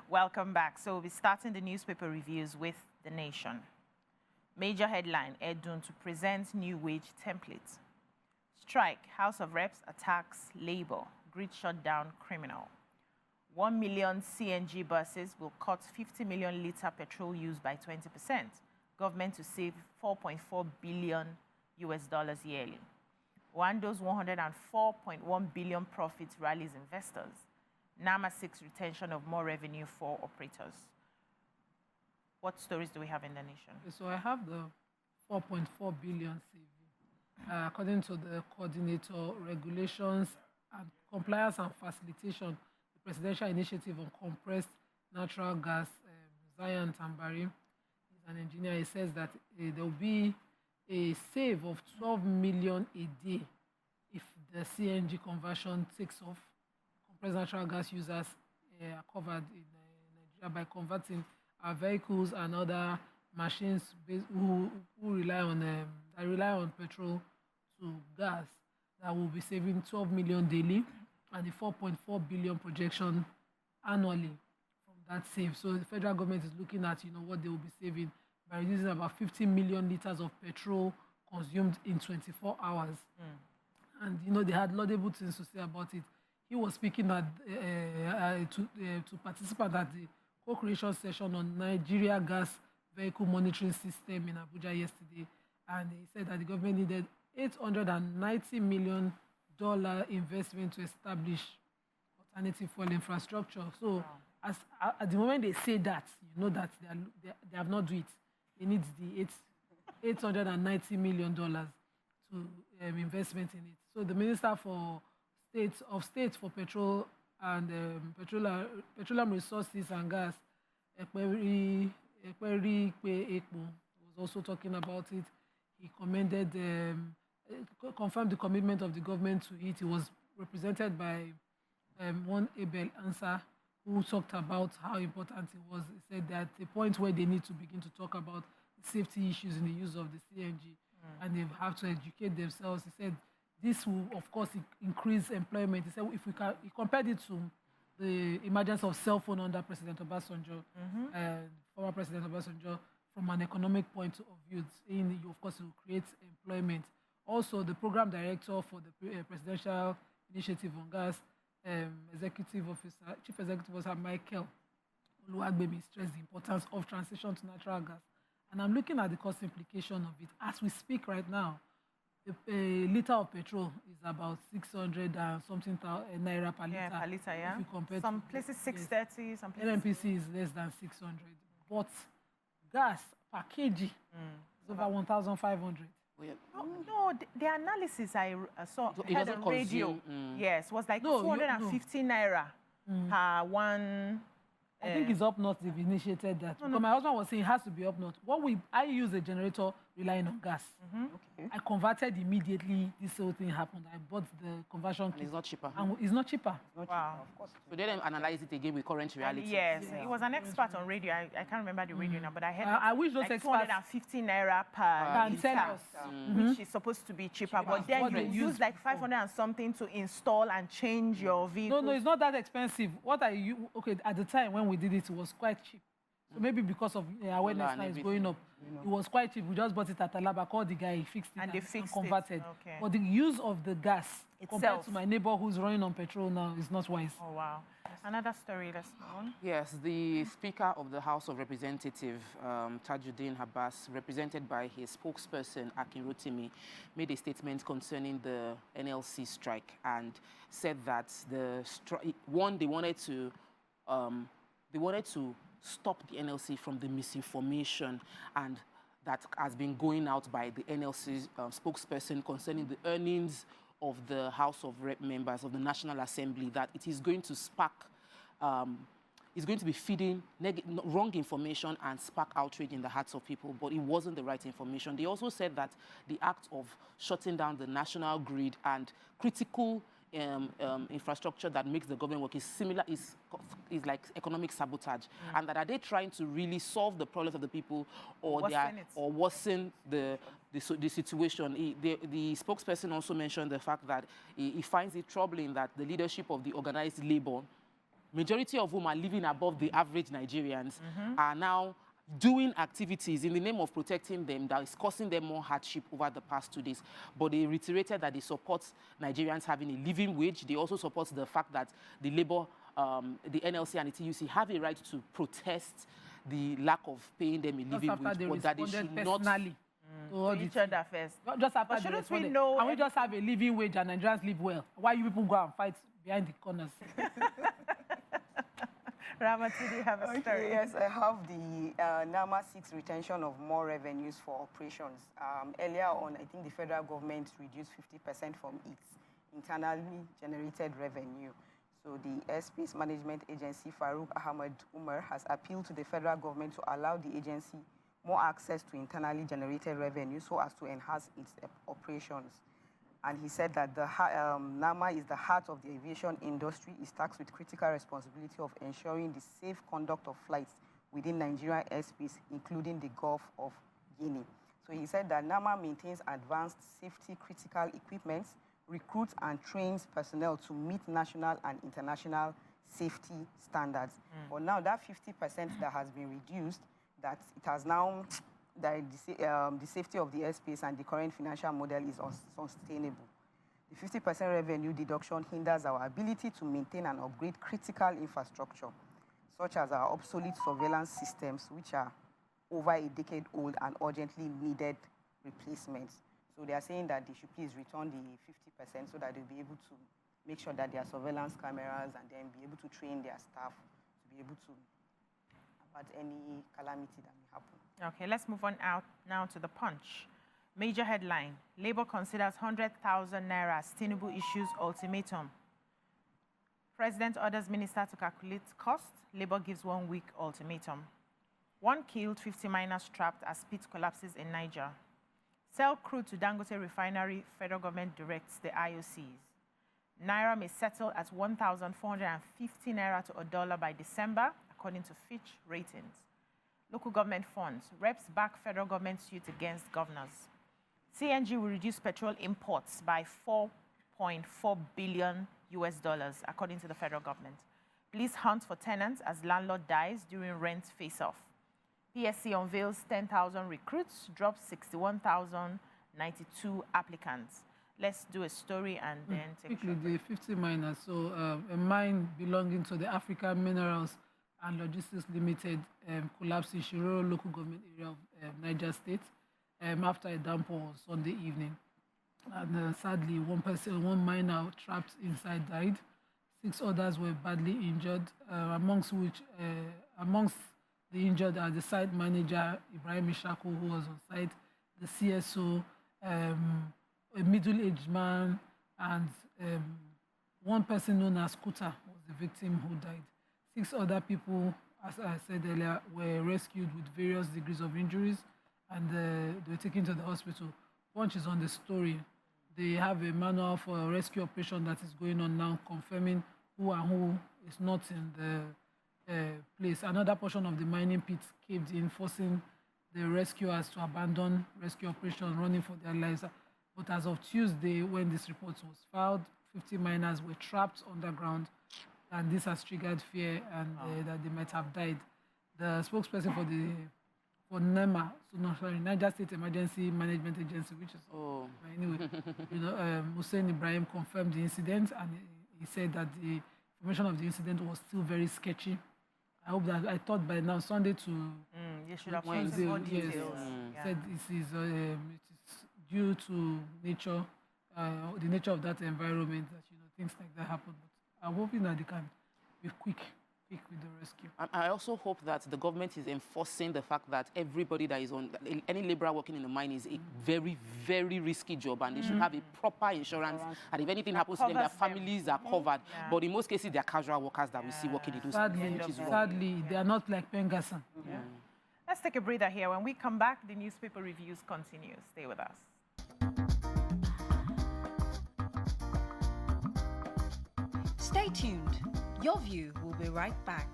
Welcome back. So we'll be starting the newspaper reviews with The Nation. Major headline, Edun to present new wage template. Strike, House of Reps attacks Labour. Grid shutdown criminal. 1 million CNG buses will cut 50 million litre petrol use by 20%. Government to save $4.4 billion yearly. Wando's 104.1 billion profits rallies investors. NAMA seeks retention of more revenue for operators. What stories do we have in The Nation? So I have the 4.4 billion CV. According to the coordinator, regulations and compliance and facilitation, the presidential initiative on compressed natural gas, Zion Tambari is an engineer. He says that there will be a save of 12 million a day if the CNG conversion takes off. Compressed natural gas users are covered in Nigeria by converting our vehicles and other machines who rely on petrol to gas. That will be saving 12 million daily and the 4.4 billion projection annually from that save. So the federal government is looking at what they will be saving by reducing about 50 million liters of petrol consumed in 24 hours. And they had laudable things to say about it. He was speaking to participants at the co-creation session on Nigeria gas vehicle monitoring system in Abuja yesterday, and he said that the government needed $890 million investment to establish alternative fuel infrastructure. So at the moment they say that, that they have not do it. They need the $890 million to investment in it. So the Minister for State for Petrol and Petroleum Resources and Gas, Ekperi was also talking about it. He confirmed the commitment of the government to it. He was represented by one Abel Ansah, who talked about how important it was. He said that the point where they need to begin to talk about safety issues in the use of the CNG, and they have to educate themselves. He said this will, of course, increase employment. He said he compared it to the emergence of cell phone under President Obasanjo, former President Obasanjo, from an economic point of view. Of course, it will create employment. Also, the program director for the Presidential Initiative on Gas, Chief Executive Officer Michael Oluwagbemi stressed the importance of transition to natural gas. And I'm looking at the cost implication of it. As we speak right now, a liter of petrol is about 600 and something Naira per liter. Yeah, per liter, yeah. If you compare some places 630, some places... NNPC is less than 600. But gas per kg is over 1,500. No, the analysis I saw heard on radio, yes, was like 250 Naira per one... I think it's up north, they've initiated that. But my husband was saying it has to be up north. I use a generator relying on gas. Okay. I converted immediately, this whole thing happened. I bought the conversion kit. And it's not cheaper. And it's not cheaper. Wow. Of course. So they didn't analyze it again with current reality. Yes, he was an expert on radio. I can't remember the radio now, but I heard I wish those like experts 250 Naira per liter, which is supposed to be cheaper. But then you use like 500 and something to install and change your vehicle. No, it's not that expensive. At the time when we did it, it was quite cheap. So maybe because of awareness now is going up, it was quite cheap. We just bought it at Alaba, called the guy, he fixed it and converted. Okay. But the use of the gas compared to my neighbor who's running on petrol now is not wise. Oh, wow. Another story, let's move on. Yes, the Speaker of the House of Representatives, Tajuddin Abbas, represented by his spokesperson, Akin Rotimi, made a statement concerning the NLC strike and said that they wanted to stop the NLC from the misinformation and that has been going out by the NLC spokesperson concerning the earnings of the House of Rep members of the National Assembly, that it is going to spark, it's going to be feeding wrong information and spark outrage in the hearts of people, but it wasn't the right information. They also said that the act of shutting down the national grid and critical infrastructure that makes the government work is like economic sabotage, and that are they trying to really solve the problems of the people or worsen the situation. The spokesperson also mentioned the fact that he finds it troubling that the leadership of the organized labor majority of whom are living above the average Nigerians, are now doing activities in the name of protecting them that is causing them more hardship over the past 2 days. But they reiterated that they support Nigerians having a living wage. They also support the fact that the labor, the NLC and the TUC have a right to protest the lack of paying them a living wage, but that they should not... To each other first. Just after But they shouldn't we responded. know... Can we just have a living wage and Nigerians live well? Why you people go and fight behind the corners? Ramati, do you have a story? Yes, I have the NAMA seeks retention of more revenues for operations. Earlier on, I think the federal government reduced 50% from its internally generated revenue. So the Airspace Management Agency, Farouk Ahmed Umar, has appealed to the federal government to allow the agency more access to internally generated revenue so as to enhance its operations. And he said that the NAMA is the heart of the aviation industry, is tasked with critical responsibility of ensuring the safe conduct of flights within Nigerian airspace, including the Gulf of Guinea. So he said that NAMA maintains advanced safety critical equipment, recruits and trains personnel to meet national and international safety standards. But now that 50% that has been reduced, that it has now... that the safety of the airspace and the current financial model is unsustainable. The 50% revenue deduction hinders our ability to maintain and upgrade critical infrastructure, such as our obsolete surveillance systems, which are over a decade old and urgently needed replacements. So they are saying that they should please return the 50% so that they'll be able to make sure that there are surveillance cameras and then be able to train their staff to be able to about any calamity that may happen. Okay, let's move on out now to the Punch. Major headline: Labour considers 100,000 Naira as Tinubu issues ultimatum. President orders minister to calculate cost. Labour gives 1 week ultimatum. 1 killed, 50 miners trapped as pit collapses in Niger. Sell crude to Dangote refinery. Federal government directs the IOCs. Naira may settle at 1,450 Naira to $1 by December, according to Fitch ratings. Local government funds. Reps back federal government suit against governors. CNG will reduce petrol imports by $4.4 billion, according to the federal government. Police hunt for tenants as landlord dies during rent face-off. PSC unveils 10,000 recruits, drops 61,092 applicants. Let's do a story and then take quickly, the 50 miners. So a mine belonging to the African Minerals and Logistics Limited collapsed in Shiroro local government area of Niger State after a downpour on Sunday evening. And sadly, one miner trapped inside died. 6 others were badly injured, amongst the injured are the site manager, Ibrahim Ishaku, who was on site, the CSO, a middle-aged man, and one person known as Kuta was the victim who died. 6 other people, as I said earlier, were rescued with various degrees of injuries, and they were taken to the hospital. Punch is on the story. They have a manual for a rescue operation that is going on now, confirming who and who is not in the place. Another portion of the mining pit caved in, forcing the rescuers to abandon rescue operation, running for their lives. But as of Tuesday, when this report was filed, 50 miners were trapped underground, and this has triggered fear and that they might have died. The spokesperson for NEMA, Niger State Emergency Management Agency, which is anyway, Hussein Ibrahim confirmed the incident, and he said that the information of the incident was still very sketchy. I thought by now Sunday to you should have Tuesday, more details. Said it is due to nature, the nature of that environment, that things like that happen. But I'm hoping that they can be quick with the rescue. I also hope that the government is enforcing the fact that everybody that is on, any labourer working in the mine is a very, very risky job, and they should have a proper insurance, and if anything happens to them, their families are covered. Yeah. But in most cases, they are casual workers that we see working in those places. Sadly, they are not like Pengassan. Yeah. Let's take a breather here. When we come back, the newspaper reviews continue. Stay with us. Stay tuned. Your View will be right back.